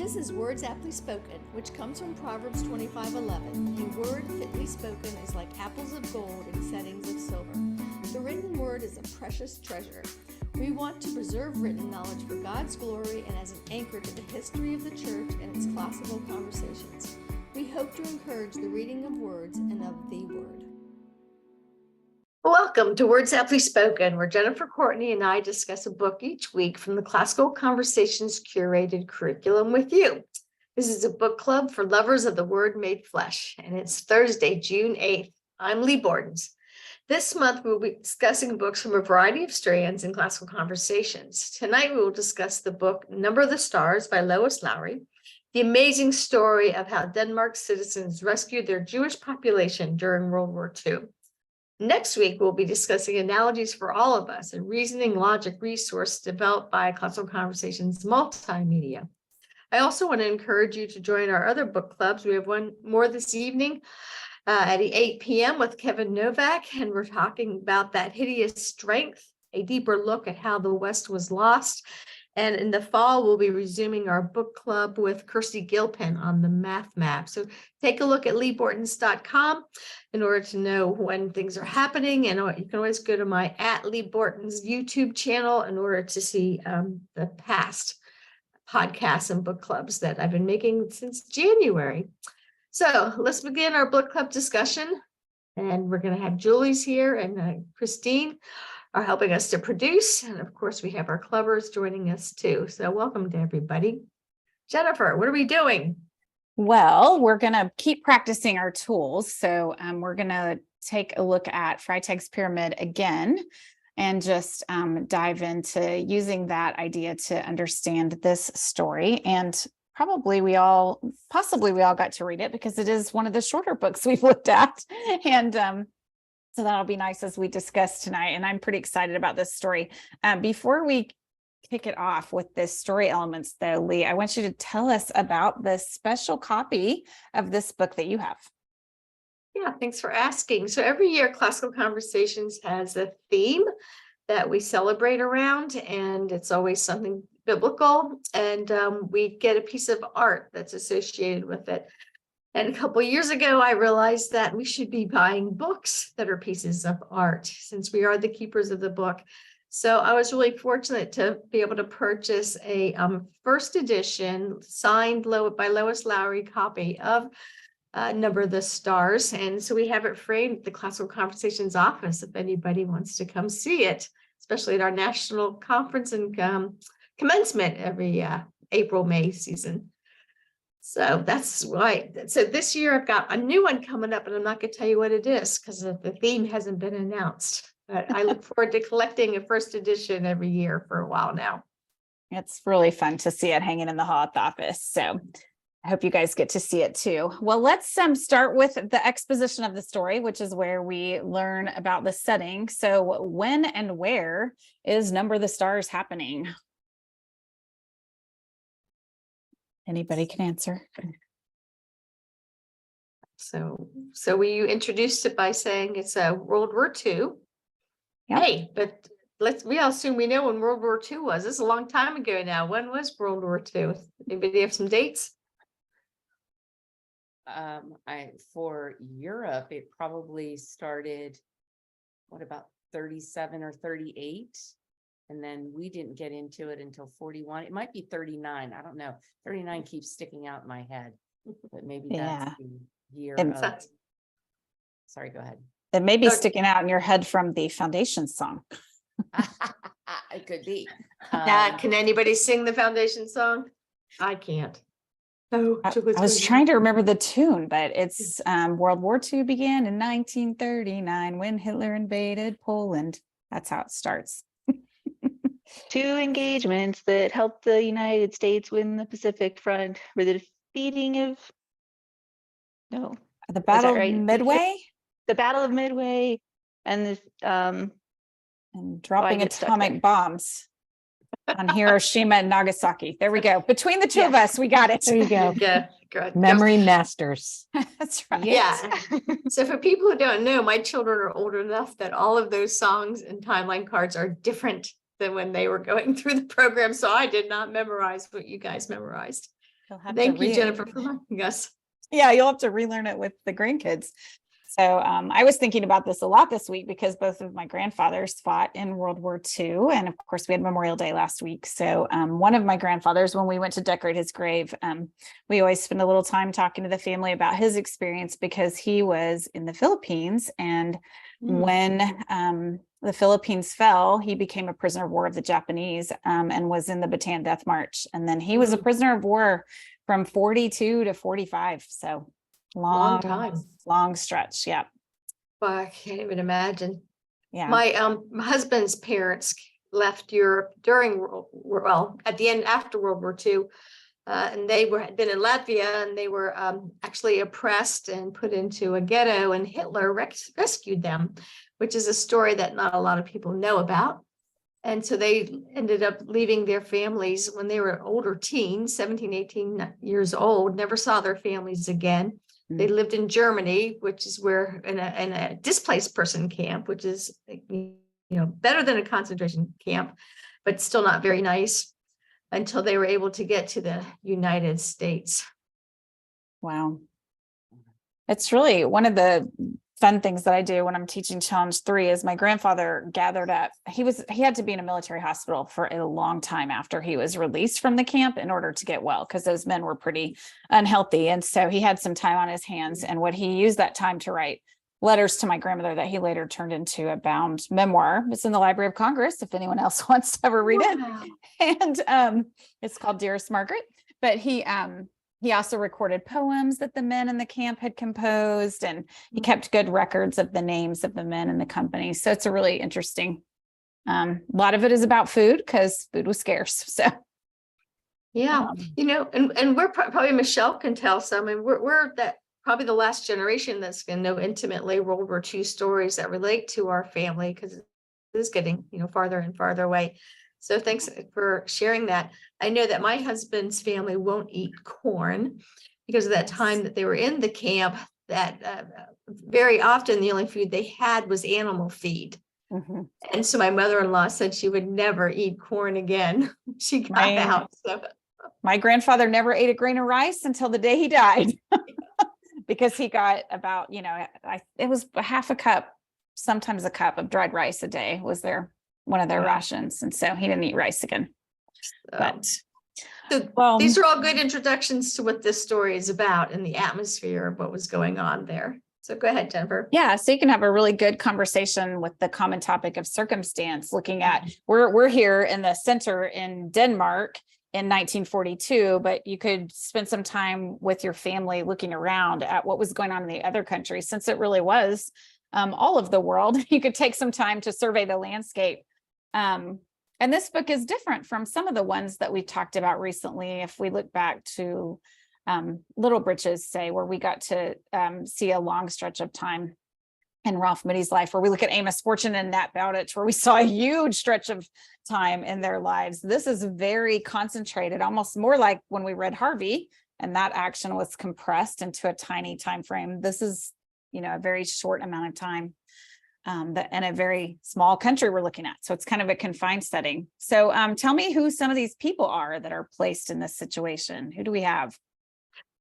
This is Words Aptly Spoken, which comes from Proverbs 25:11. A word fitly spoken is like apples of gold in settings of silver. The written word is a precious treasure. We want to preserve written knowledge for God's glory and as an anchor to the history of the church and its classical conversations. We hope to encourage the reading of words and of the word. Welcome to Words Aptly Spoken, where Jennifer Courtney and I discuss a book each week from the Classical Conversations curated curriculum with you. This is a book club for lovers of the Word made flesh, and it's Thursday, June 8th. I'm Lee Bordens. This month, we'll be discussing books from a variety of strands in classical conversations. Tonight, we will discuss the book Number the Stars by Lois Lowry, the amazing story of how Denmark's citizens rescued their Jewish population during World War II. Next week, we'll be discussing Analogies for All of Us, a reasoning logic resource developed by Classical Conversations Multimedia. I also want to encourage you to join our other book clubs. We have one more this evening at 8 p.m. with Kevin Novak, and we're talking about That Hideous Strength, a deeper look at how the West was lost. And in the fall, we'll be resuming our book club with Kirsty Gilpin on the math map. So take a look at leebordens.com in order to know when things are happening. And you can always go to my @LeeBortens YouTube channel in order to see the past podcasts and book clubs that I've been making since January. So let's begin our book club discussion. And we're going to have Julie's here and Christine are helping us to produce. And of course, we have our clubbers joining us too. So welcome to everybody. Jennifer, what are we doing? Well, we're going to keep practicing our tools. So we're going to take a look at Freytag's pyramid again and just dive into using that idea to understand this story. And possibly we all got to read it because it is one of the shorter books we've looked at. And so that'll be nice as we discuss tonight. And I'm pretty excited about this story. Before we kick it off with the story elements, though, Lee, I want you to tell us about the special copy of this book that you have. Yeah, thanks for asking. So every year, Classical Conversations has a theme that we celebrate around, and it's always something biblical. And we get a piece of art that's associated with it. And a couple of years ago, I realized that we should be buying books that are pieces of art since we are the keepers of the book. So I was really fortunate to be able to purchase a first edition signed by Lois Lowry copy of Number the Stars. And so we have it framed at the Classical Conversations office if anybody wants to come see it, especially at our national conference and commencement every April-May season. So that's why. So this year I've got a new one coming up, and I'm not going to tell you what it is because the theme hasn't been announced. But I look forward to collecting a first edition every year for a while now. It's really fun to see it hanging in the hall at the office. So I hope you guys get to see it too. Well, let's start with the exposition of the story, which is where we learn about the setting. So when and where is Number the Stars happening? Anybody can answer. So we introduced it by saying it's a World War II. Yep. Hey, but we all assume we know when World War II was. This is a long time ago now. When was World War II? Anybody have some dates? For Europe, it probably started, about 37 or 38? And then we didn't get into it until 41. It might be 39. I don't know. 39 keeps sticking out in my head, but maybe that's the year of... Sorry, go ahead. It may be sticking out in your head from the Foundation song. It could be. Can anybody sing the Foundation song? I can't. Oh, I was trying to remember the tune, but it's World War II began in 1939 when Hitler invaded Poland. That's how it starts. Two engagements that helped the United States win the Pacific Front were the defeating of the Battle of Midway, the Battle of Midway, and this and dropping atomic bombs on Hiroshima and Nagasaki. There we go. Between the two of us, we got it. There you go. Yeah, good. Memory masters. That's right. Yeah. So for people who don't know, my children are old enough that all of those songs and timeline cards are different than when they were going through the program. So I did not memorize what you guys memorized. You'll have to Thank you, re- Jennifer, for reminding us. Yeah, you'll have to relearn it with the grandkids. So I was thinking about this a lot this week because both of my grandfathers fought in World War II. And of course, we had Memorial Day last week. So one of my grandfathers, when we went to decorate his grave, we always spend a little time talking to the family about his experience because he was in the Philippines. And when the Philippines fell, he became a prisoner of war of the Japanese and was in the Bataan Death March. And then he was a prisoner of war from 42 to 45. So Long time. long stretch. Yeah. Well, I can't even imagine. Yeah. My husband's parents left Europe during at the end after World War II, and they had been in Latvia, and they were actually oppressed and put into a ghetto, and Hitler rescued them, which is a story that not a lot of people know about. And so they ended up leaving their families when they were older teens, 17, 18 years old, never saw their families again. They lived in Germany, which is where in a displaced person camp, which is, better than a concentration camp, but still not very nice, until they were able to get to the United States. Wow. It's really one of the fun things that I do when I'm teaching Challenge 3 is my grandfather gathered up. He had to be in a military hospital for a long time after he was released from the camp in order to get well, because those men were pretty unhealthy. And so he had some time on his hands. And what he used that time to write letters to my grandmother that he later turned into a bound memoir. It's in the Library of Congress if anyone else wants to ever read it. And it's called Dearest Margaret. But he also recorded poems that the men in the camp had composed, and he kept good records of the names of the men in the company. So it's a really interesting, a lot of it is about food because food was scarce. So yeah, and we're probably, Michelle can tell some, and we're that probably the last generation that's going to know intimately World War II stories that relate to our family, because it is getting, farther and farther away. So thanks for sharing that. I know that my husband's family won't eat corn because of that time that they were in the camp, that very often the only food they had was animal feed. And so my mother-in-law said she would never eat corn again. She got out. So. My grandfather never ate a grain of rice until the day he died because he got about, it was half a cup, sometimes a cup of dried rice a day was one of their rations. And so he didn't eat rice again. So these are all good introductions to what this story is about and the atmosphere of what was going on there. So go ahead, Jennifer. Yeah, so you can have a really good conversation with the common topic of circumstance, looking at, we're here in the center in Denmark in 1942, but you could spend some time with your family looking around at what was going on in the other countries, since it really was all of the world. You could take some time to survey the landscape. And this book is different from some of the ones that we've talked about recently. If we look back to Little Britches, say, where we got to see a long stretch of time in Ralph Moody's life, where we look at Amos Fortune and Nat Bowditch, where we saw a huge stretch of time in their lives. This is very concentrated, almost more like when we read Harvey, and that action was compressed into a tiny time frame. This is, a very short amount of time. That in a very small country we're looking at. So it's kind of a confined setting. So tell me who some of these people are that are placed in this situation. Who do we have?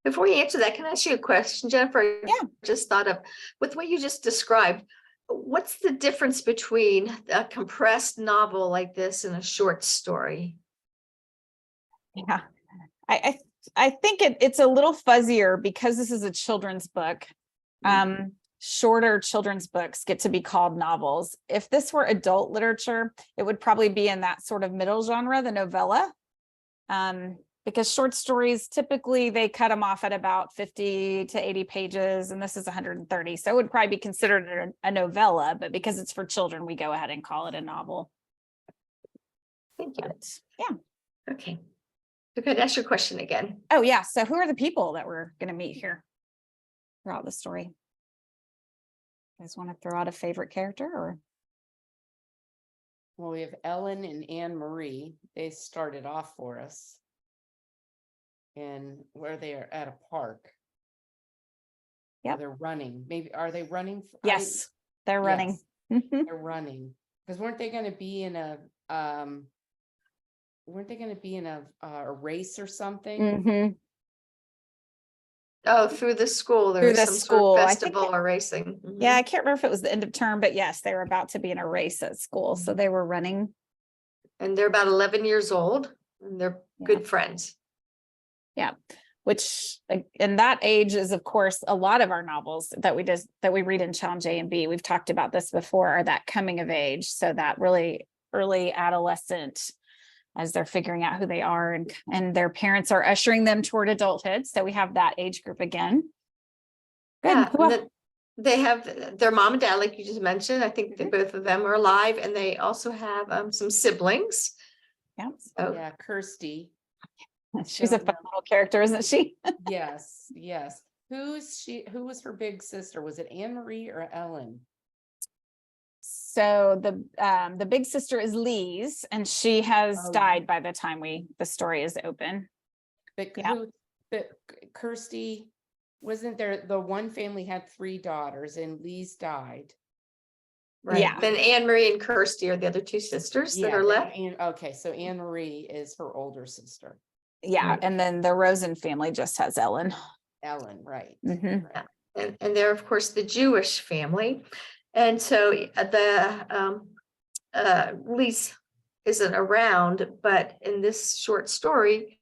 Before you answer that, can I ask you a question, Jennifer? Yeah. I just thought of, with what you just described, what's the difference between a compressed novel like this and a short story? Yeah, I think it's a little fuzzier because this is a children's book. Shorter children's books get to be called novels. If this were adult literature, it would probably be in that sort of middle genre, the novella. Because short stories, typically they cut them off at about 50 to 80 pages, and this is 130. So it would probably be considered a novella, but because it's for children, we go ahead and call it a novel. Thank you. But, yeah. Okay. So could I ask your question again? Oh, yeah. So who are the people that we're going to meet here throughout the story? You guys want to throw out a favorite character, or? Well, we have Ellen and Anne Marie. They started off for us. And where they are at a park. Yeah. They're running. Maybe, are they running? Yes, they're running. Yes, they're running. Because weren't they going to be in a race or something? Oh, through the school, through there's the some school. sort of I think festival or racing. Mhm. Yeah, I can't remember if it was the end of term, but yes, they were about to be in a race at school. So they were running. And they're about 11 years old and they're Yeah. good friends. Yeah. Which in that age is, of course, a lot of our novels that we read in Challenge A and B. We've talked about this before, are that coming of age. So that really early adolescent, as they're figuring out who they are, and their parents are ushering them toward adulthood. So we have that age group again. Good. Yeah, Who and else? then they have their mom and dad, like you just mentioned. I think that both of them are alive, and they also have some siblings. Yeah. So Yeah, Kirsty. She's a fun little character, isn't she? Yes, yes. Who was her big sister? Was it Anne Marie or Ellen? So the big sister is Lee's, and she has Oh. died by the time the story is open. But Yeah. but Kirsty, wasn't there, the one family had 3 daughters and Lee's died. right. Yeah. Then Anne Marie and Kirsty are the other 2 sisters that are then left. okay, so Anne Marie is her older sister. Yeah, Right. and then the Rosen family just has Ellen. Ellen, right. Mhm. Right. And they're of course the Jewish family. And so Lise isn't around, but in this short story,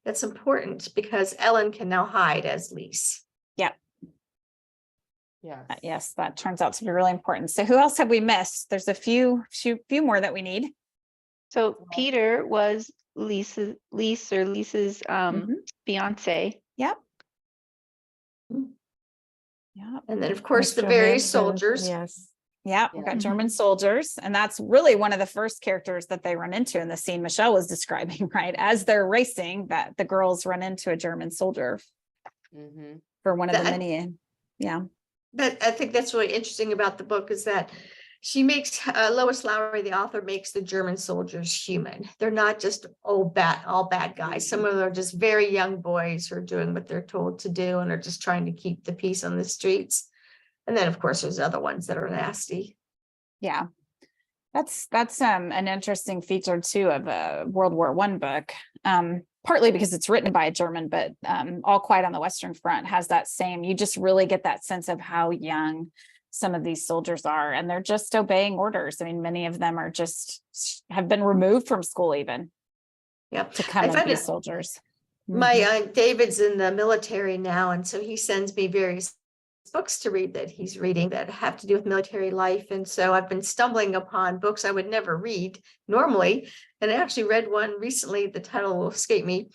that's important because Ellen can now hide as Lise. Yes. Yes, that turns out to be really important. So who else have we missed? There's a few more that we need. So Peter was Lisa's Mhm. fiance. Yep. Mhm. Yep. And then of course the Mr. various Hansen, soldiers. Yes. Yeah, we've got Mhm. German soldiers, and that's really one of the first characters that they run into in the scene Michelle was describing, right? As they're racing, that the girls run into a German soldier Mhm. for one of the That- many. Yeah. But I think that's really interesting about the book is that she makes Lois Lowry, the author, makes the German soldiers human. They're not just all bad guys. Some of them are just very young boys who are doing what they're told to do and are just trying to keep the peace on the streets. And then, of course, there's other ones that are nasty. Yeah. That's an interesting feature too of a World War I book. Partly because it's written by a German, but All Quiet on the Western Front has that same, you just really get that sense of how young some of these soldiers are, and they're just obeying orders. I mean, many of them are just have been removed from school even Yeah. to come I and find be it- soldiers. My David's in the military now, and so he sends me various books to read that he's reading that have to do with military life. And so I've been stumbling upon books I would never read normally. And I actually read one recently, the title will escape me,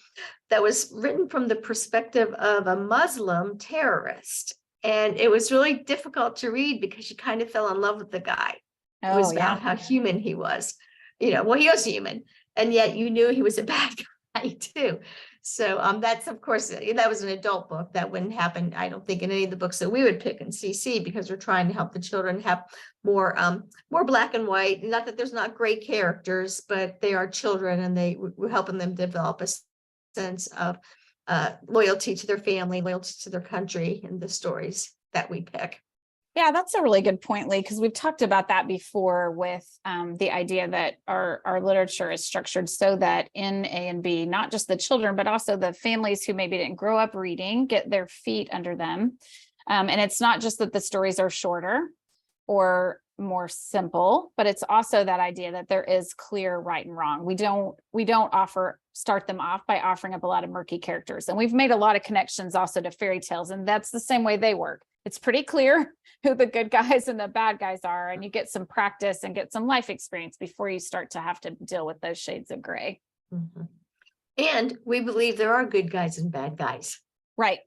that was written from the perspective of a Muslim terrorist. And it was really difficult to read because you kind of fell in love with the guy. It was Oh yeah. about how human he was. Well, he was human, and yet you knew he was a bad guy too. So that's, of course, that was an adult book. That wouldn't happen, I don't think, in any of the books that we would pick in CC, because we're trying to help the children have more black and white. Not that there's not great characters, but they are children, and we're helping them develop a sense of loyalty to their family, loyalty to their country in the stories that we pick. Yeah, that's a really good point, Lee, because we've talked about that before with the idea that our literature is structured so that in A and B, not just the children, but also the families who maybe didn't grow up reading, get their feet under them. And it's not just that the stories are shorter or more simple, but it's also that idea that there is clear right and wrong. We don't start them off by offering up a lot of murky characters. And we've made a lot of connections also to fairy tales, and that's the same way they work. It's pretty clear who the good guys and the bad guys are, and you get some practice and get some life experience before you start to have to deal with those shades of gray. Mhm. And we believe there are good guys and bad guys. Right.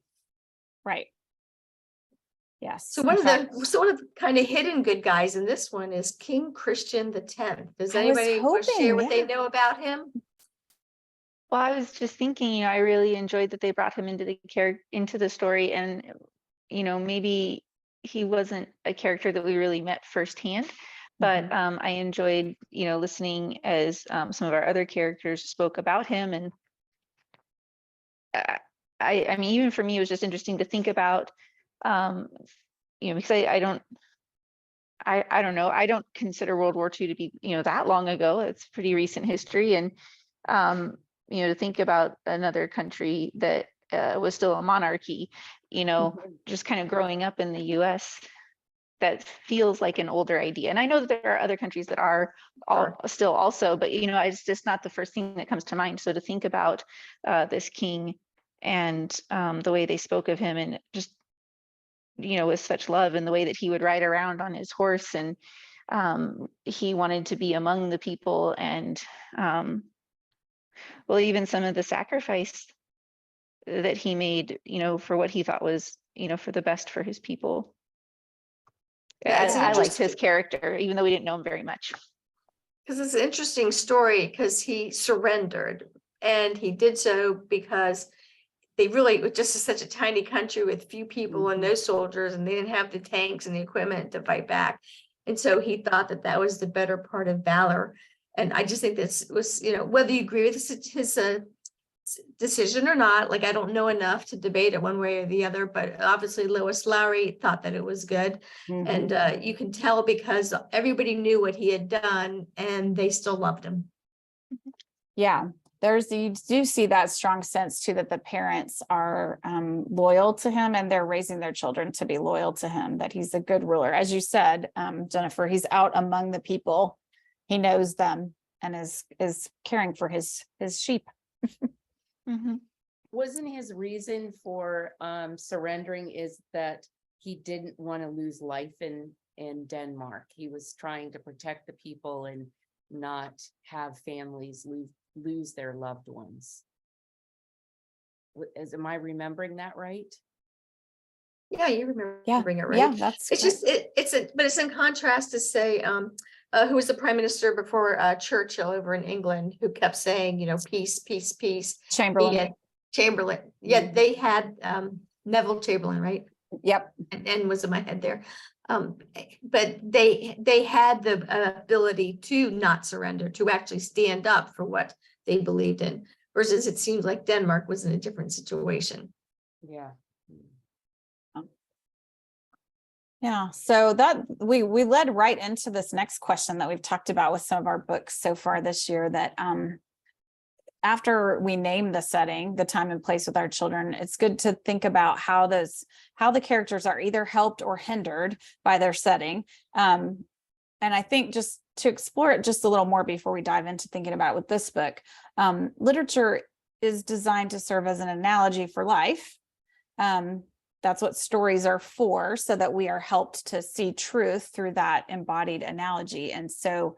Yes. So In one fact, of the kind of hidden good guys in this one is King Christian X. Does I was anybody want to share hoping, what they yeah. know about him? Well, I was just thinking, I really enjoyed that they brought him into the story, and maybe he wasn't a character that we really met firsthand, but I enjoyed listening as some of our other characters spoke about him, and I mean, even for me, it was just interesting to think about, because I don't know, I don't consider World War II to be that long ago. It's pretty recent history, and to think about another country that was still a monarchy, just kind of growing up in the US, that feels like an older idea. And I know that there are other countries that are still also, but it's just not the first thing that comes to mind. So to think about this king and the way they spoke of him, and just with such love, and the way that he would ride around on his horse, and he wanted to be among the people, and well, even some of the sacrifice that he made, for what he thought was, for the best for his people. Yeah, it's I liked his interesting. character, even though we didn't know him very much. Because it's an interesting story, because he surrendered, and he did so because they really were just such a tiny country with few people and no soldiers, and they didn't have the tanks and the equipment to fight back. And so he thought that that was the better part of valor. And I just think this was, whether you agree with his decision or not, like, I don't know enough to debate it one way or the other, but obviously Lois Lowry thought that it was good. And you can tell because everybody knew what he had done and they still loved him. Yeah, you do see that strong sense too, that the parents are loyal to him, and they're raising their children to be loyal to him, that he's a good ruler. As you said, Jennifer, he's out among the people. He knows them and is caring for his sheep. Wasn't his reason for surrendering is that he didn't want to lose life in Denmark? He was trying to protect the people and not have families lose their loved ones. Am I remembering that right? Yeah, you remembering it right. Yeah, that's it's just but it's in contrast to say who was the prime minister before Churchill over in England, who kept saying, peace, peace, peace. Chamberlain. Chamberlain. Yeah, they had Neville Chamberlain, right? Yep. And was in my head there. But they had the ability to not surrender, to actually stand up for what they believed in, versus it seems like Denmark was in a different situation. Yeah. Yeah, so that we led right into this next question that we've talked about with some of our books so far this year, that after we name the setting, the time and place with our children, it's good to think about how the characters are either helped or hindered by their setting. And I think just to explore it just a little more before we dive into thinking about it with this book, literature is designed to serve as an analogy for life. That's what stories are for, so that we are helped to see truth through that embodied analogy. And so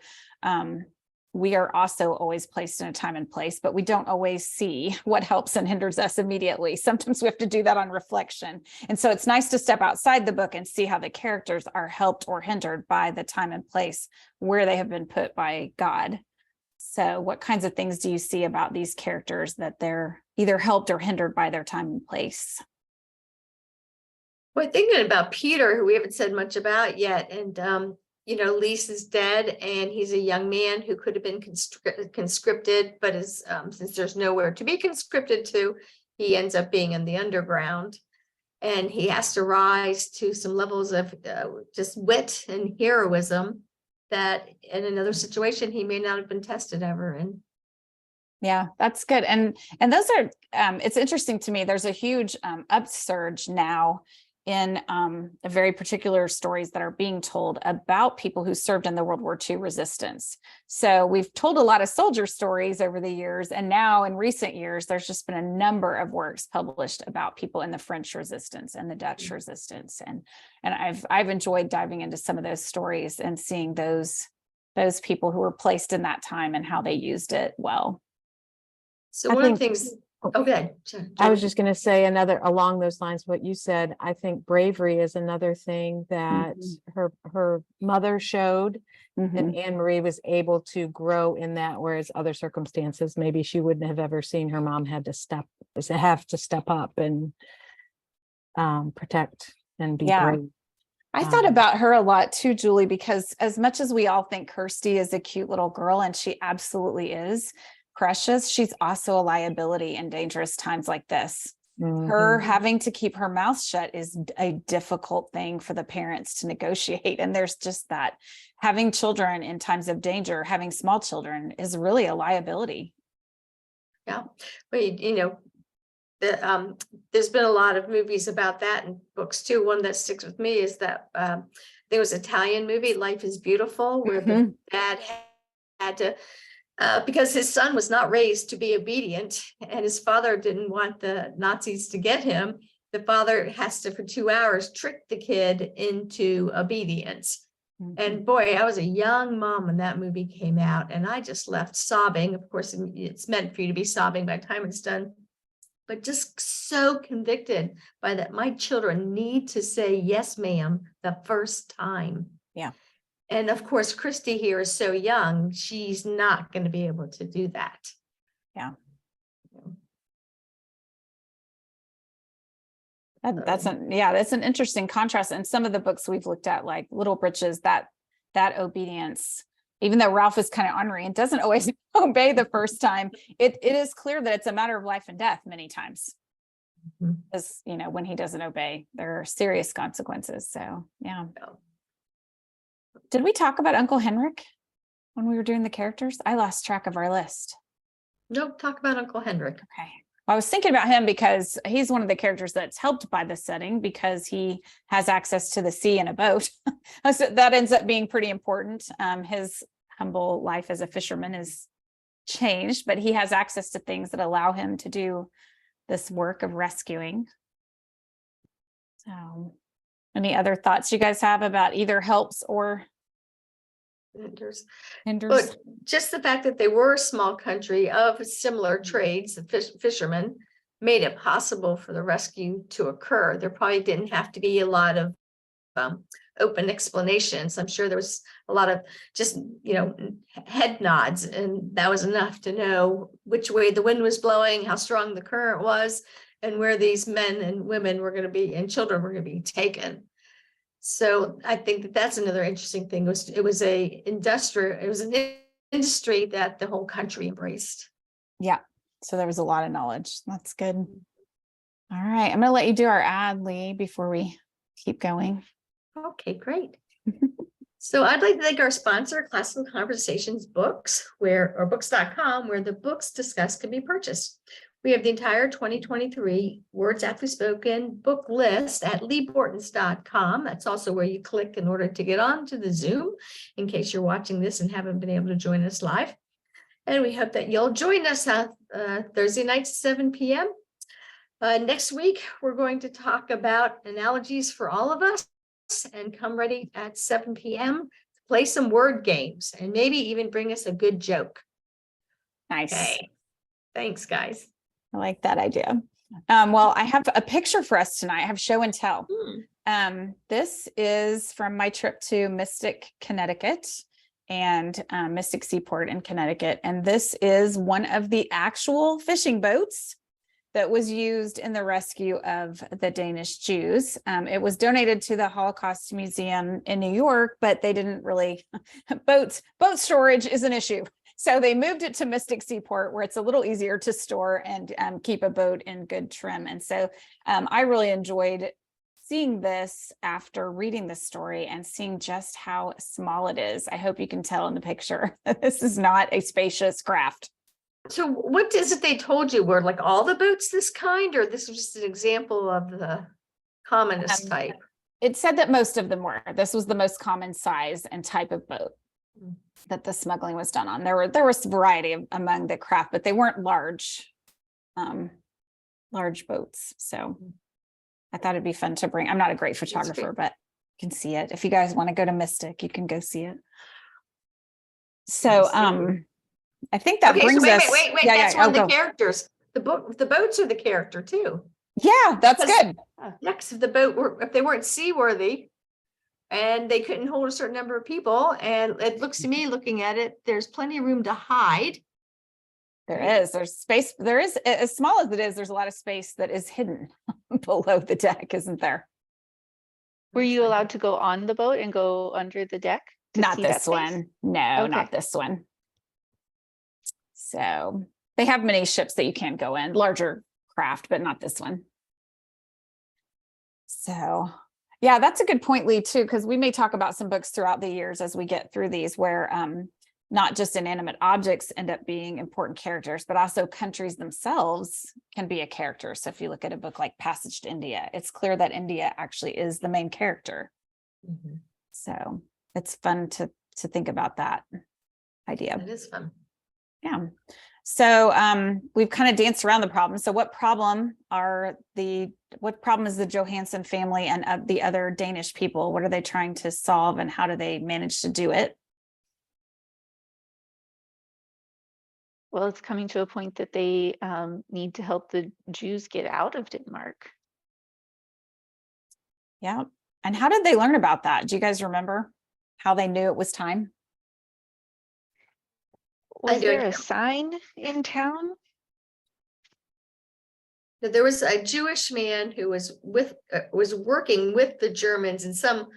we are also always placed in a time and place, but we don't always see what helps and hinders us immediately. Sometimes we have to do that on reflection. And so it's nice to step outside the book and see how the characters are helped or hindered by the time and place where they have been put by God. So what kinds of things do you see about these characters that they're either helped or hindered by their time and place? Well, thinking about Peter, who we haven't said much about yet, and Lise is dead, and he's a young man who could have been conscripted, but is since there's nowhere to be conscripted to, he ends up being in the underground, and he has to rise to some levels of just wit and heroism that in another situation he may not have been tested ever in. Yeah, that's good. And those are, it's interesting to me, there's a huge upsurge now in very particular stories that are being told about people who served in the World War II resistance. So we've told a lot of soldier stories over the years, and now in recent years, there's just been a number of works published about people in the French resistance and the Dutch resistance. And I've enjoyed diving into some of those stories and seeing those people who were placed in that time and how they used it well. So one of the things, okay. I was just going to say another along those lines, what you said. I think bravery is another thing that her mother showed, and Anne-Marie was able to grow in that, whereas other circumstances, maybe she wouldn't have ever seen her mom have to step up and protect and be brave. I thought about her a lot too, Julie, because as much as we all think Kirsty is a cute little girl, and she absolutely is precious, she's also a liability in dangerous times like this. Her having to keep her mouth shut is a difficult thing for the parents to negotiate. And there's just that having children in times of danger, having small children is really a liability. Yeah, but there's been a lot of movies about that and books too. One that sticks with me is that there was an Italian movie, Life is Beautiful, where the dad had to because his son was not raised to be obedient and his father didn't want the Nazis to get him. The father has to, for 2 hours, trick the kid into obedience. And boy, I was a young mom when that movie came out and I just left sobbing. Of course, it's meant for you to be sobbing by the time it's done, but just so convicted by that. My children need to say, yes, ma'am, the first time. Yeah. And of course, Christy here is so young, she's not going to be able to do that. Yeah. That's an interesting contrast. And some of the books we've looked at, like Little Britches, that obedience, even though Ralph is kind of ornery and doesn't always obey the first time, it is clear that it's a matter of life and death many times. Because, when he doesn't obey, there are serious consequences. So, yeah. Did we talk about Uncle Henrik when we were doing the characters? I lost track of our list. Nope, talk about Uncle Henrik. Okay. Well, I was thinking about him because he's one of the characters that's helped by the setting because he has access to the sea in a boat. So that ends up being pretty important. His humble life as a fisherman is changed, but he has access to things that allow him to do this work of rescuing. So, any other thoughts you guys have about either helps or hinders? Hinders. But just the fact that they were a small country of similar trades, the fishermen, made it possible for the rescue to occur. There probably didn't have to be a lot of open explanations. I'm sure there was a lot of just, head nods, and that was enough to know which way the wind was blowing, how strong the current was, and where these men and women were going to be and children were going to be taken. So I think that that's another interesting thing. It was an industry that the whole country embraced. Yeah. So there was a lot of knowledge. That's good. All right. I'm going to let you do our ad, Lee, before we keep going. Okay, great. So I'd like to thank our sponsor, Classical Conversations Books, books.com, where the books discussed can be purchased. We have the entire 2023 Words Aptly Spoken book list at leebortons.com. That's also where you click in order to get on to the Zoom, in case you're watching this and haven't been able to join us live. And we hope that you'll join us Thursday nights at 7 p.m. Next week, we're going to talk about analogies for all of us, and come ready at 7 p.m. to play some word games and maybe even bring us a good joke. Nice. Okay. Thanks, guys. I like that idea. Well, I have a picture for us tonight. I have show and tell. This is from my trip to Mystic, Connecticut, and Mystic Seaport in Connecticut. And this is one of the actual fishing boats that was used in the rescue of the Danish Jews. It was donated to the Holocaust Museum in New York, but they didn't really, boat storage is an issue. So they moved it to Mystic Seaport, where it's a little easier to store and keep a boat in good trim. And so I really enjoyed seeing this after reading the story and seeing just how small it is. I hope you can tell in the picture. This is not a spacious craft. So what is it they told you? Were like all the boats this kind, or this was just an example of the commonest type? It said that most of them were. This was the most common size and type of boat that the smuggling was done on. There was variety among the craft, but they weren't large boats. So I thought it'd be fun to bring. I'm not a great photographer, but you can see it. If you guys want to go to Mystic, you can go see it. So I think that brings us. Wait. That's one of the characters. The boats are the character too. Yeah, that's good. Yeah, because if they weren't seaworthy and they couldn't hold a certain number of people, and it looks to me, looking at it, there's plenty of room to hide. There's space. There is, as small as it is, there's a lot of space that is hidden below the deck, isn't there? Were you allowed to go on the boat and go under the deck? Not this one. No, Okay. Not this one. So they have many ships that you can go in, larger craft, but not this one. So yeah, that's a good point, Lee, too, because we may talk about some books throughout the years as we get through these where not just inanimate objects end up being important characters, but also countries themselves can be a character. So if you look at a book like Passage to India, it's clear that India actually is the main character. Mhm. So it's fun to think about that idea. It is fun. Yeah. So we've kind of danced around the problem. So what problem is the Johansson family and the other Danish people? What are they trying to solve, and how do they manage to do it? Well, it's coming to a point that they need to help the Jews get out of Denmark. Yeah. And how did they learn about that? Do you guys remember how they knew it was time? Was do there know. a sign in town? There was a Jewish man who was working with the Germans in some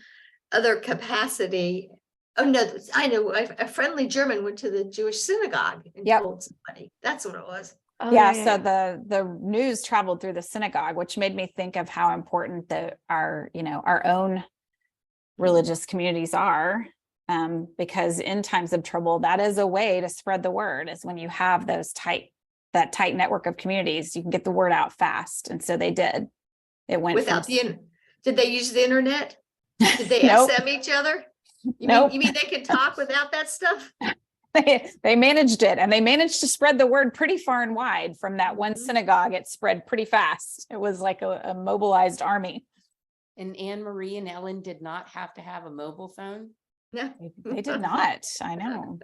other capacity. Oh, no, I know, a friendly German went to the Jewish synagogue and Yep. told somebody. That's what it was. Oh, Yeah, so the news traveled through the synagogue, which made me think of how important our own religious communities are, because in times of trouble, that is a way to spread the word, is when you have that tight network of communities, you can get the word out fast. And so they did. It went Without did they use the internet? Did they Nope. SM each other? Nope. You mean they could talk without that stuff? They managed it, and they managed to spread the word pretty far and wide. From that one Mhm. synagogue, it spread pretty fast. It was like a mobilized army. And Anne Marie and Ellen did not have to have a mobile phone. No, They did not. I know.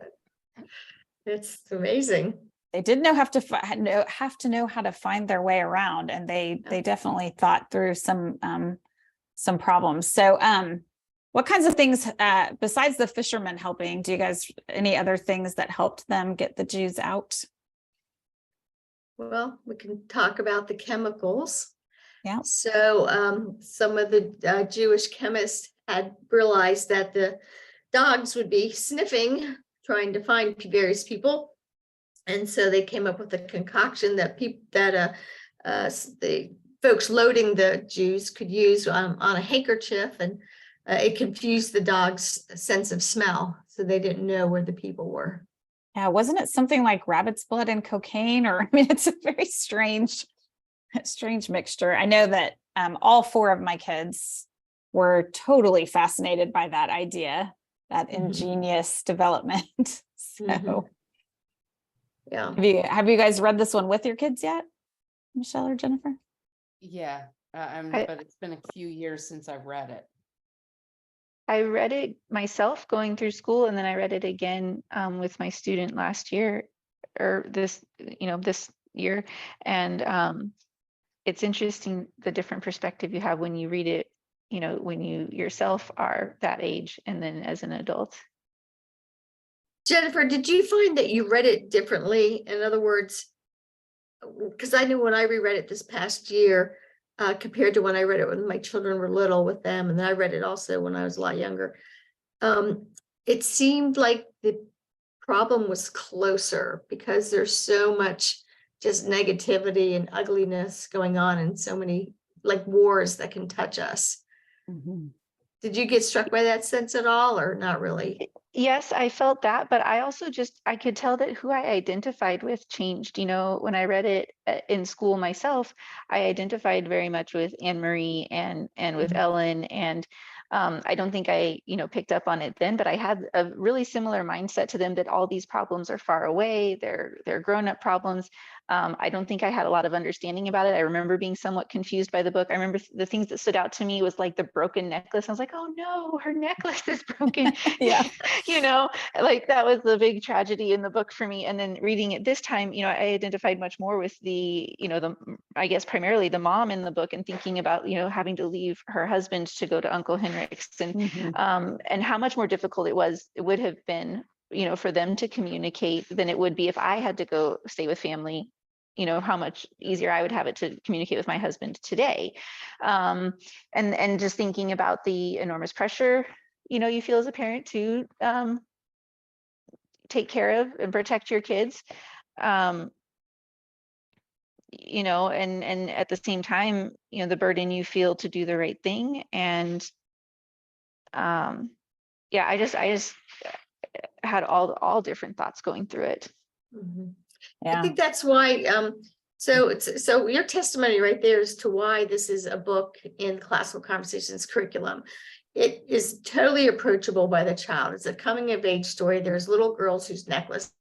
it's amazing. They did have to know how to find their way around, and they definitely thought through some problems. So what kinds of things besides the fishermen helping, do you guys any other things that helped them get the Jews out? Well, we can talk about the chemicals. Yeah. So some of the Jewish chemists had realized that the dogs would be sniffing, trying to find various people. And so they came up with a concoction that the folks loading the Jews could use on a handkerchief, and it confused the dog's sense of smell. So they didn't know where the people were. Yeah, wasn't it something like rabbit's blood and cocaine? Or I mean, it's a very strange mixture. I know that all four of my kids were totally fascinated by that idea, that ingenious development. So Yeah. have you guys read this one with your kids yet, Michelle or Jennifer? Yeah, but it's been a few years since I've read it. I read it myself going through school, and then I read it again with my student last year, or this year. And it's interesting the different perspective you have when you read it, when you yourself are that age and then as an adult. Jennifer, did you find that you read it differently? In other words, because I knew when I reread it this past year, compared to when I read it when my children were little with them, and then I read it also when I was a lot younger, it seemed like the problem was closer because there's so much just negativity and ugliness going on, and so many like wars that can touch us. Did you get struck by that sense at all, or not really? Yes, I felt that, but I also I could tell that who I identified with changed. When I read it in school myself, I identified very much with Anne Marie and with Ellen, and I don't think I picked up on it then, but I had a really similar mindset to them, that all these problems are far away. They're grown-up problems. I don't think I had a lot of understanding about it. I remember being somewhat confused by the book. I remember the things that stood out to me was like the broken necklace. I was like, oh no, her necklace is broken. Yeah. Like that was the big tragedy in the book for me. And then reading it this time, I identified much more with I guess primarily the mom in the book, and thinking about, having to leave her husband to go to Uncle Henrik's, and how much more difficult it would have been, for them to communicate than it would be if I had to go stay with family. How much easier I would have it to communicate with my husband today. And just thinking about the enormous pressure, you feel as a parent to take care of and protect your kids. And at the same time, the burden you feel to do the right thing. And yeah, I had all different thoughts going through it. Mhm. I Yeah. think that's why, so your testimony right there as to why this is a book in classical conversations curriculum. It is totally approachable by the child. It's a coming of age story. There's little girls whose necklaces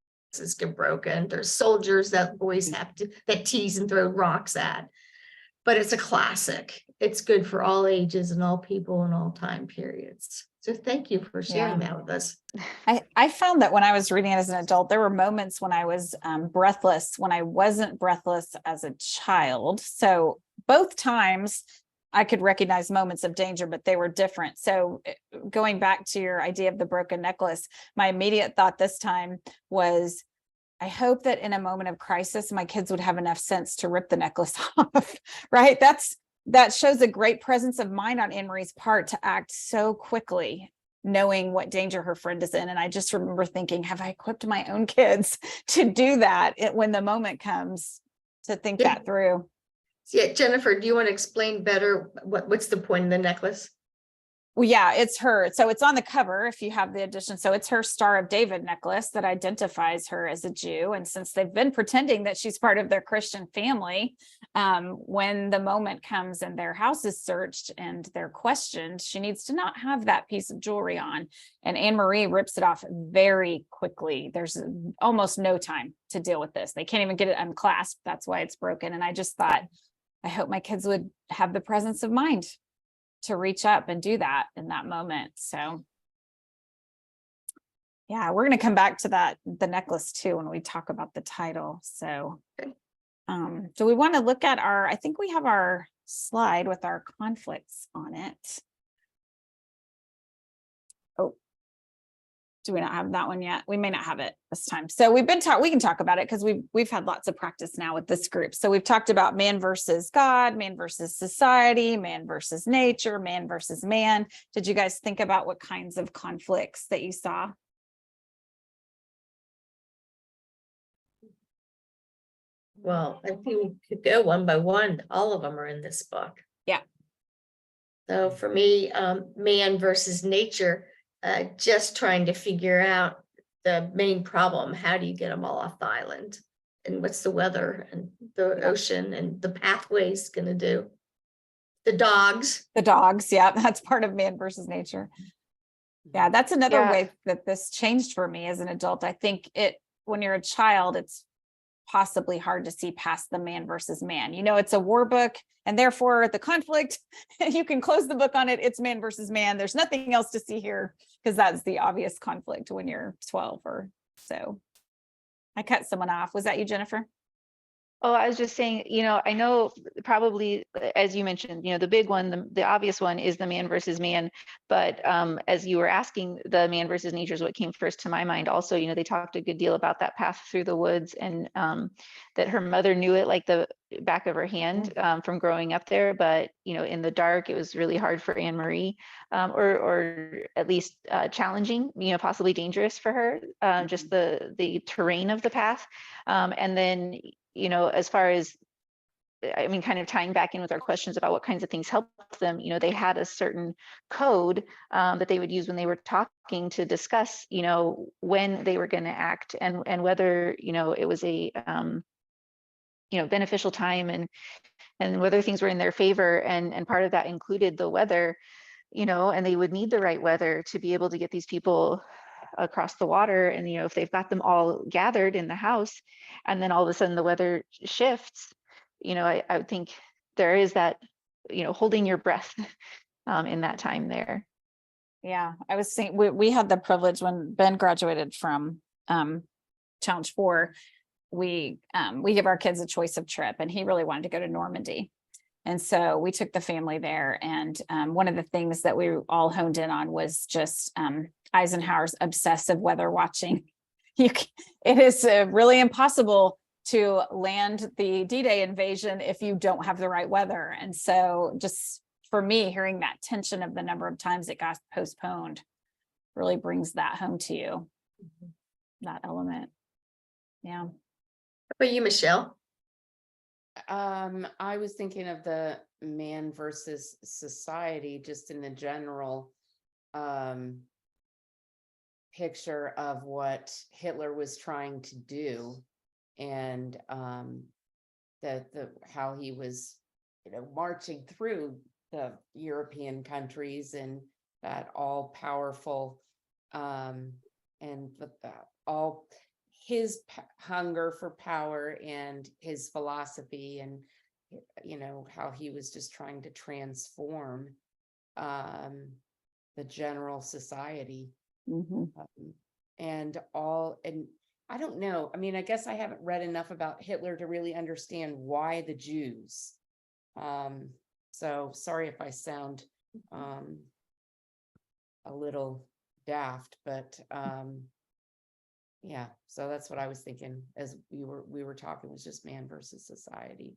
get broken. There's soldiers that boys have to, that tease and throw rocks at. But it's a classic. It's good for all ages and all people and all time periods. So thank you for sharing that with us. I found that when I was reading it as an adult, there were moments when I was breathless, when I wasn't breathless as a child. So both times I could recognize moments of danger, but they were different. So going back to your idea of the broken necklace, my immediate thought this time was, I hope that in a moment of crisis, my kids would have enough sense to rip the necklace off, right? That shows a great presence of mind on Anne Marie's part to act so quickly, knowing what danger her friend is in. And I just remember thinking, have I equipped my own kids to do that when the moment comes, to think Yeah. that through? Yeah, Jennifer, do you want to explain better what's the point of the necklace? Well, yeah, it's her. So it's on the cover if you have the edition. So it's her Star of David necklace that identifies her as a Jew. And since they've been pretending that she's part of their Christian family, when the moment comes and their house is searched and they're questioned, she needs to not have that piece of jewelry on. And Anne Marie rips it off very quickly. There's almost no time to deal with this. They can't even get it unclasped. That's why it's broken. And I just thought, I hope my kids would have the presence of mind to reach up and do that in that moment. So yeah, we're going to come back to the necklace too, when we talk about the title. So, do we want to look at I think we have our slide with our conflicts on it. Oh, do we not have that one yet? We may not have it this time. So we can talk about it because we've had lots of practice now with this group. So we've talked about man versus God, man versus society, man versus nature, man versus man. Did you guys think about what kinds of conflicts that you saw? Well, I think we could go one by one. All of them are in this book. Yeah. So for me, man versus nature, just trying to figure out the main problem. How do you get them all off the island? And what's the weather and the ocean and the pathways going to do? The dogs. The dogs, yeah, that's part of man versus nature. Yeah, that's another Yeah. way that this changed for me as an adult. I think when you're a child, it's possibly hard to see past the man versus man. You know, it's a war book, and therefore the conflict, you can close the book on it. It's man versus man. There's nothing else to see here, because that's the obvious conflict when you're 12 or so. I cut someone off. Was that you, Jennifer? Oh, I was just saying, I know probably, as you mentioned, the big one, the obvious one is the man versus man. But as you were asking, the man versus nature is what came first to my mind. Also, they talked a good deal about that path through the woods, and that her mother knew it like the back of her hand from growing up there. But, in the dark, it was really hard for Anne Marie, or at least challenging, possibly dangerous for her, just the terrain of the path. And then, as far as, kind of tying back in with our questions about what kinds of things help them, they had a certain code that they would use when they were talking to discuss, when they were going to act, and whether, it was a, beneficial time, and whether things were in their favor. And part of that included the weather, and they would need the right weather to be able to get these people across the water. And if they've got them all gathered in the house, and then all of a sudden the weather shifts, I would think there is that, holding your breath in that time there. Yeah, I was saying we had the privilege when Ben graduated from Challenge 4. We give our kids a choice of trip, and he really wanted to go to Normandy. And so we took the family there. And one of the things that we all honed in on was just Eisenhower's obsessive weather watching. It is really impossible to land the D-Day invasion if you don't have the right weather. And so just for me, hearing that tension of the number of times it got postponed really brings that home to you, that element. Yeah. How about you, Michelle? I was thinking of the man versus society, just in the general picture of what Hitler was trying to do, and how he was, marching through the European countries, and that all powerful, and all his hunger for power and his philosophy, and how he was just trying to transform the general society. And I don't know. I mean, I guess I haven't read enough about Hitler to really understand why the Jews. So sorry if I sound a little daft, but yeah, so that's what I was thinking as we were talking, was just man versus society.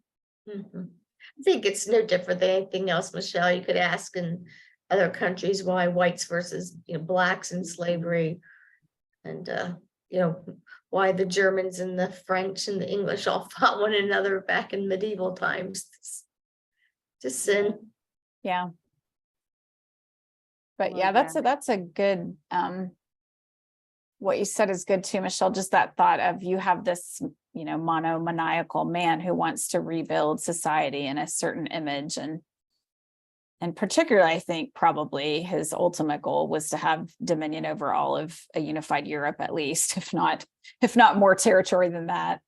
I think it's no different than anything else, Michelle. You could ask in other countries why whites versus blacks in slavery, and why the Germans and the French and the English all fought one another back in medieval times. Just sin. Yeah. But Well, yeah, yeah. that's a good, what you said is good too, Michelle, just that thought of, you have this, monomaniacal man who wants to rebuild society in a certain image, and particularly, I think probably his ultimate goal was to have dominion over all of a unified Europe, at least, if not more territory than that.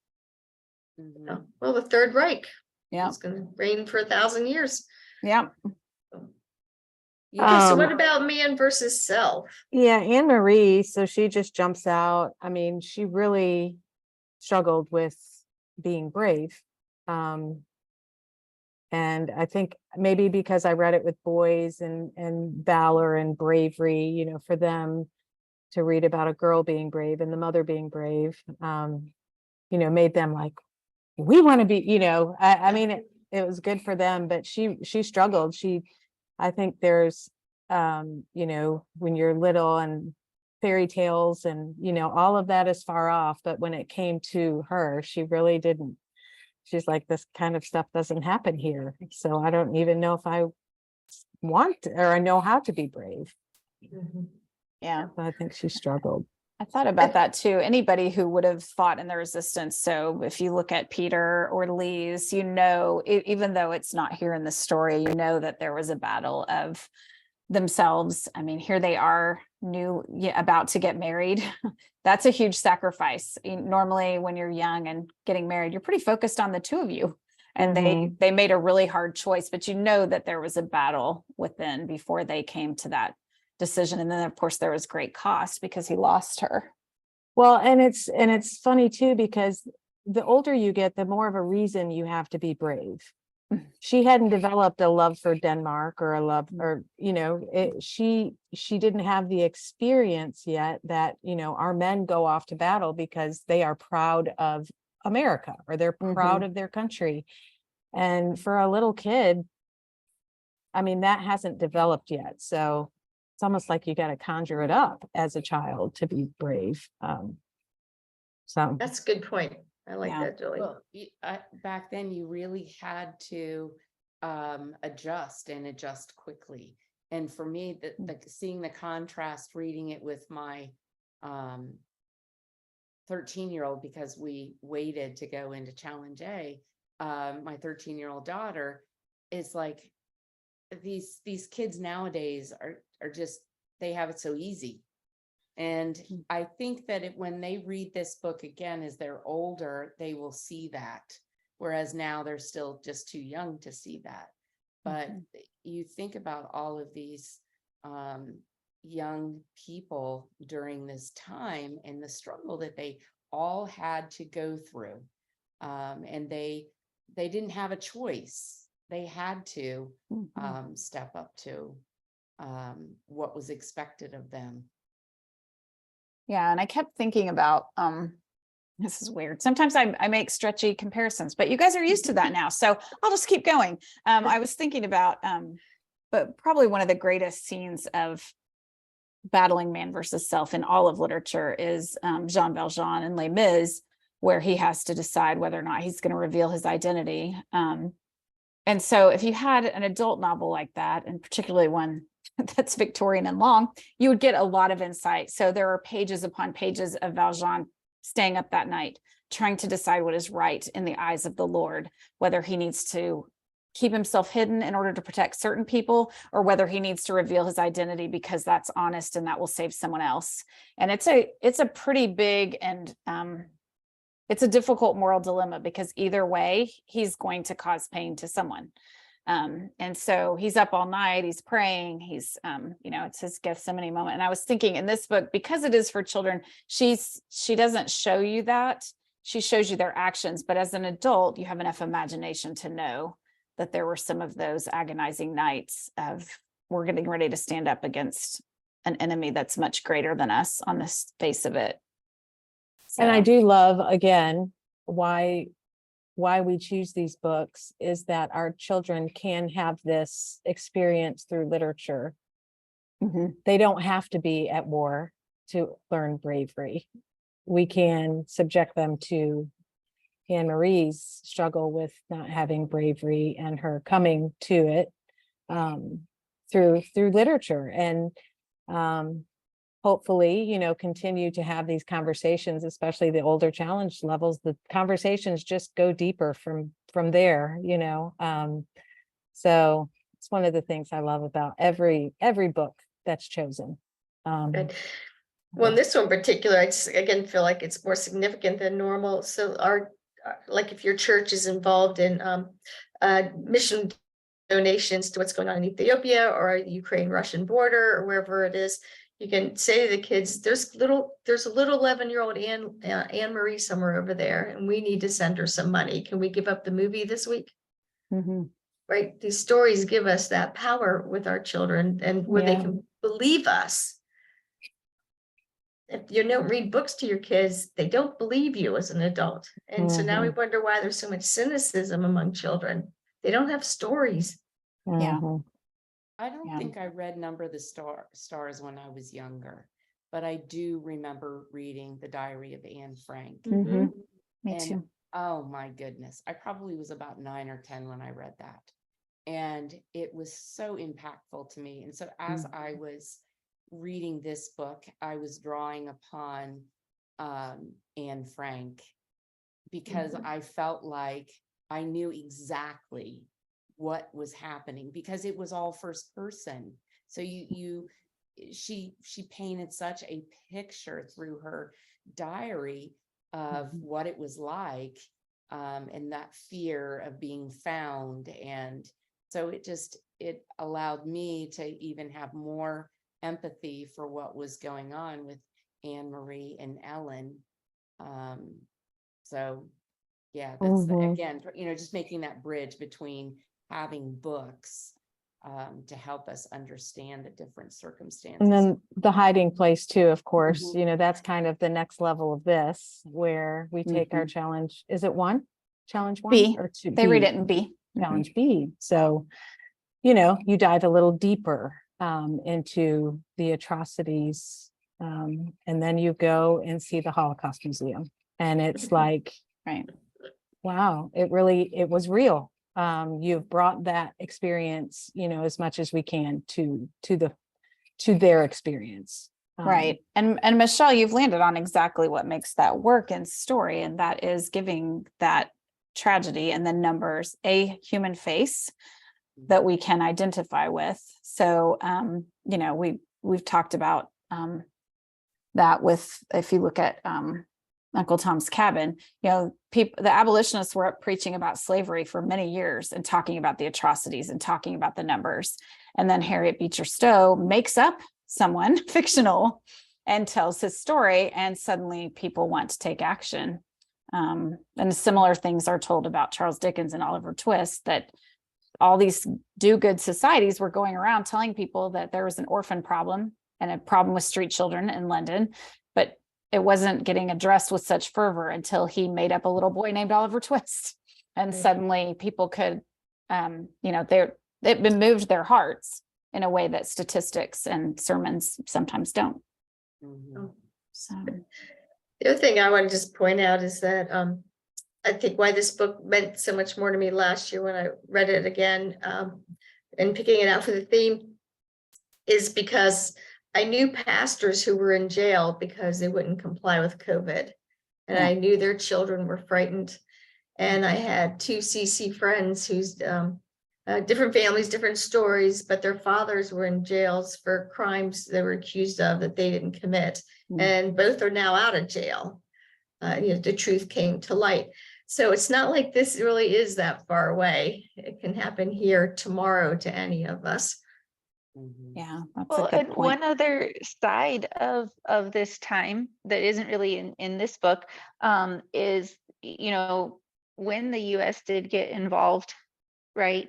Well, the Third Reich. Yeah. It's going to reign for 1,000 years. Yeah. Okay, so what about man versus self? Yeah, Anne Marie, so she just jumps out. I mean, she really struggled with being brave. And I think maybe because I read it with boys, and valor and bravery, for them to read about a girl being brave and the mother being brave, made them like, we want to be, I mean, it was good for them, but she struggled. I think there's, when you're little, and fairy tales and, all of that is far off. But when it came to her, she really didn't. She's like, this kind of stuff doesn't happen here. So I don't even know if I want or I know how to be brave. Yeah. So I think she struggled. I thought about that too. Anybody who would have fought in the resistance. So if you look at Peter or Lise, even though it's not here in the story, that there was a battle of themselves. I mean, here they are about to get married. That's a huge sacrifice. Normally when you're young and getting married, you're pretty focused on the two of you. And they made a really hard choice, but that there was a battle within before they came to that decision. And then of course there was great cost because he lost her. Well, and it's funny too, because the older you get, the more of a reason you have to be brave. She hadn't developed a love for Denmark or a love, or, she didn't have the experience yet that, our men go off to battle because they are proud of America, or they're proud of their country. And for a little kid, I mean, that hasn't developed yet. So it's almost like you got to conjure it up as a child to be brave. So That's a good point. I like that, Julie. Well, back then you really had to adjust and adjust quickly. And for me, seeing the contrast, reading it with my 13-year-old, because we waited to go into Challenge A, my 13-year-old daughter is like, these kids nowadays are just, they have it so easy. And I think that when they read this book again, as they're older, they will see that. Whereas now they're still just too young to see that. But you think about all of these young people during this time and the struggle that they all had to go through. And they didn't have a choice. They had to step up to what was expected of them. Yeah. And I kept thinking about, this is weird. Sometimes I make stretchy comparisons, but you guys are used to that now. So I'll just keep going. I was thinking about, but probably one of the greatest scenes of battling man versus self in all of literature is Jean Valjean in Les Mis, where he has to decide whether or not he's going to reveal his identity. And so if you had an adult novel like that, and particularly one that's Victorian and long, you would get a lot of insight. So there are pages upon pages of Valjean staying up that night, trying to decide what is right in the eyes of the Lord, whether he needs to keep himself hidden in order to protect certain people, or whether he needs to reveal his identity because that's honest and that will save someone else. And it's a pretty big and it's a difficult moral dilemma, because either way, he's going to cause pain to someone. And so he's up all night, he's praying, he's, it's his Gethsemane moment. And I was thinking in this book, because it is for children, she doesn't show you that, she shows you their actions, but as an adult, you have enough imagination to know that there were some of those agonizing nights of, we're getting ready to stand up against an enemy that's much greater than us on the face of it. And I So, do love, again, why we choose these books is that our children can have this experience through literature. mhm, They don't have to be at war to learn bravery. We can subject them to Anne Marie's struggle with not having bravery and her coming to it through literature, and hopefully, continue to have these conversations, especially the older challenge levels. The conversations just go deeper from there, so it's one of the things I love about every book that's chosen. Good. Well, in this one in particular, I just again feel like it's more significant than normal. So like if your church is involved in mission donations to what's going on in Ethiopia or the Ukraine-Russian border or wherever it is, you can say to the kids, there's a little 11-year-old Anne Marie somewhere over there, and we need to send her some money. Can we give up the movie this week? mhm. Right? These stories give us that power with our children, and where they Yeah. can believe us. If you don't read books to your kids, they don't believe you as an adult. And so now we wonder why there's so much cynicism among children. They don't have stories. Yeah. Mhm. I don't Yeah. think I read Number of the Stars when I was younger, but I do remember reading The Diary of Anne Frank. Mhm. Me And too. oh my goodness, I probably was about 9 or 10 when I read that. And it was so impactful to me. And so as I was reading this book, I was drawing upon Anne Frank, because I felt like I knew exactly what was happening, because it was all first person. So she painted such a picture through her diary of what it was like, and that fear of being found. And so it allowed me to even have more empathy for what was going on with Anne Marie and Ellen. So yeah, that's again, just making that bridge between having books to help us understand the different circumstances. And then the hiding place too, of course, that's kind of the next level of this, where we take our challenge. Is it challenge one B. or two? They read it in B. Challenge B. So, you dive a little deeper into the atrocities, and then you go and see the Holocaust Museum, and it's like, Right. wow, it was real. You've brought that experience, as much as we can to their experience. Right. And Michelle, you've landed on exactly what makes that work in story, and that is giving that tragedy and the numbers a human face that we can identify with. So we've talked about that with, if you look at Uncle Tom's Cabin, the abolitionists were up preaching about slavery for many years and talking about the atrocities and talking about the numbers. And then Harriet Beecher Stowe makes up someone fictional and tells his story, and suddenly people want to take action. And similar things are told about Charles Dickens and Oliver Twist, that all these do-good societies were going around telling people that there was an orphan problem and a problem with street children in London, but it wasn't getting addressed with such fervor until he made up a little boy named Oliver Twist. And suddenly people could, it moved their hearts in a way that statistics and sermons sometimes don't. So. The other thing I want to just point out is that I think why this book meant so much more to me last year when I read it again, and picking it out for the theme, is because I knew pastors who were in jail because they wouldn't comply with COVID. And Yeah. I knew their children were frightened. And I had two CC friends whose different families, different stories, but their fathers were in jails for crimes they were accused of that they didn't commit. Mm. And both are now out of jail. The truth came to light. So it's not like this really is that far away. It can happen here tomorrow to any of us. Mhm. Yeah, that's Well, a good and point. one other side of this time that isn't really in this book is, you know, when the US did get involved, right?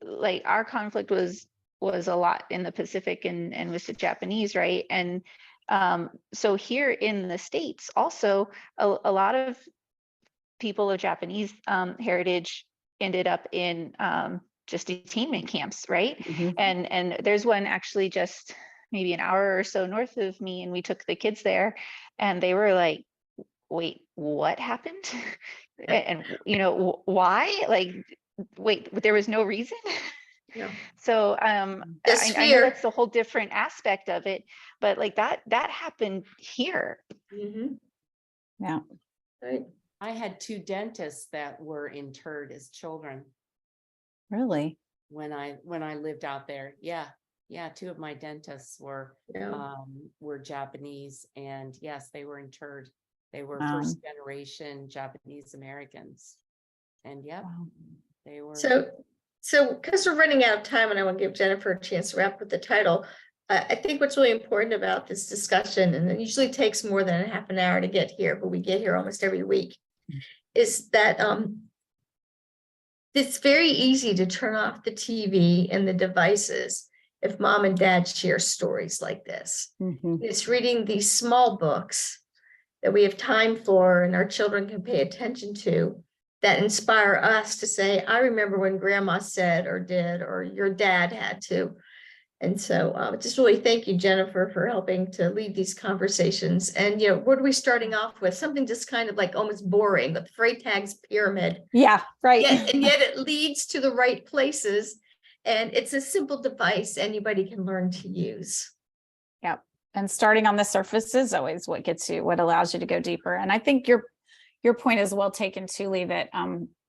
Like our conflict was a lot in the Pacific and with the Japanese, right? And so here in the States also a lot of people of Japanese heritage ended up in just detainment camps, right? Mhm. And there's one actually just maybe an hour or so north of me, and we took the kids there, and they were like, "Wait, what happened?" And you know why? Like, wait, there was no reason. Yeah. So Just I know fear. that's the whole different aspect of it, but like that happened here. Mhm. Yeah. Right. I had two dentists that were interred as children Really? when I lived out there. Yeah. Yeah. Two of my dentists were Japanese, and yes, they were interred. They were first generation Japanese Americans. And yeah, Wow. they were. So because we're running out of time and I want to give Jennifer a chance to wrap with the title, I think what's really important about this discussion, and it usually takes more than a half an hour to get here, but we get here almost every week, is that it's very easy to turn off the TV and the devices if mom and dad share stories like this. Mhm. It's reading these small books that we have time for and our children can pay attention to that inspire us to say, I remember when grandma said or did, or your dad had to. And so just really thank you, Jennifer, for helping to lead these conversations. And, you know, what are we starting off with? Something just kind of like almost boring, but Freytag's pyramid. Yeah, right. And yet it leads to the right places. And it's a simple device anybody can learn to use. Yep. And starting on the surface is always what gets you, what allows you to go deeper. And I think your point is well taken too, Lee, that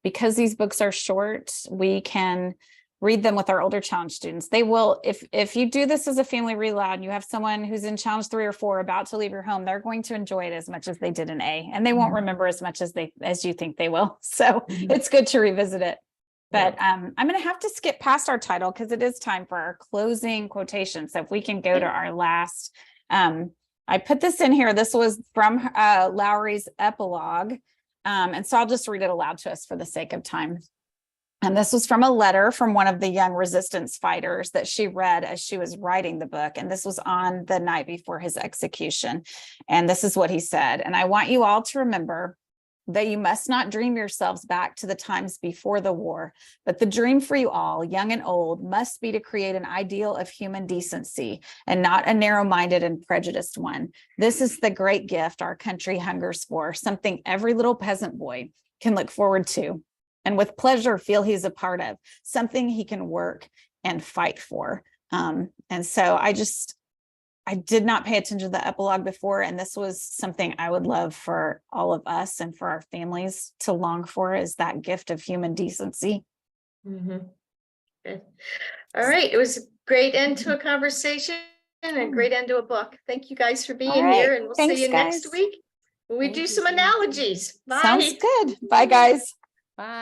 because these books are short, we can read them with our older challenge students. They will, if you do this as a family read aloud and you have someone who's in challenge 3 or 4 about to leave your home, they're going to enjoy it as much as they did in A, and they won't remember as much as you think they will. So it's good to revisit it. But I'm going to have to skip past our title because it is time for our closing quotation. So if we can go to our last, I put this in here. This was from Lowry's epilogue. And so I'll just read it aloud to us for the sake of time. And this was from a letter from one of the young resistance fighters that she read as she was writing the book. And this was on the night before his execution. And this is what he said. And I want you all to remember that you must not dream yourselves back to the times before the war, but the dream for you all, young and old, must be to create an ideal of human decency and not a narrow-minded and prejudiced one. This is the great gift our country hungers for, something every little peasant boy can look forward to and with pleasure feel he's a part of, something he can work and fight for. And so I did not pay attention to the epilogue before, and this was something I would love for all of us and for our families to long for, is that gift of human decency. Mm-hmm. Good. All right. It was a great end to a conversation and a great end to a book. Thank you guys for being right. here, and we'll Thanks, see you next guys. week when we Thank do you, some Susan. analogies. Bye. Sounds good. Bye, guys. Bye.